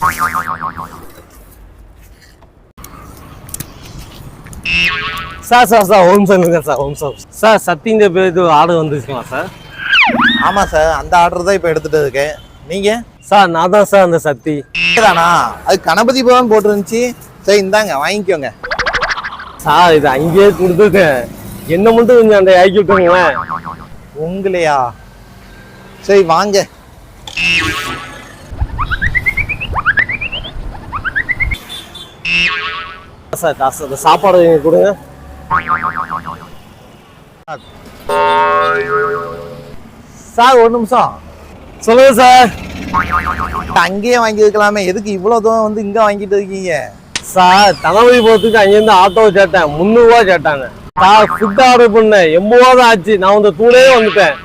Sir ஒரு நிமிஷம் இருங்க சார், ஒரு நிமிஷம் சார். சத்திங்க பேருக்கு ஆர்டர் வந்துருச்சுங்களா சார்? ஆமாம் சார், அந்த ஆர்டர் தான் இப்போ எடுத்துகிட்டு இருக்கேன். நீங்கள்? சார் நான் தான் சார் அந்த சக்தி. தானா? அது கணபதி பவன் போட்டுருந்துச்சு. சரி இந்தாங்க வாங்கிக்கோங்க. சார் இது அங்கேயே கொடுத்துருக்கேன், என்ன மட்டும் கொஞ்சம் அந்த ஆக்கி விட்டுருங்களேன். உங்களையா? சரி வாங்க. சார் காசு அந்த சாப்பாடு கொடுங்க. சார் ஒரு நிமிஷம் சொல்லுங்க சார். அங்கேயே வாங்கி இருக்கலாமே, எதுக்கு இவ்வளோ தூரம் வந்து இங்கே வாங்கிட்டு இருக்கீங்க? சார் தளபதி போகிறதுக்கு அங்கேருந்து ஆட்டோ கேட்டேன், 300 ரூபா கேட்டாங்க. சார் ஃபுட் ஆர்டர் பண்ணேன், 80 ரூபா தான் ஆச்சு. நான் வந்து தூளே வந்துட்டேன்.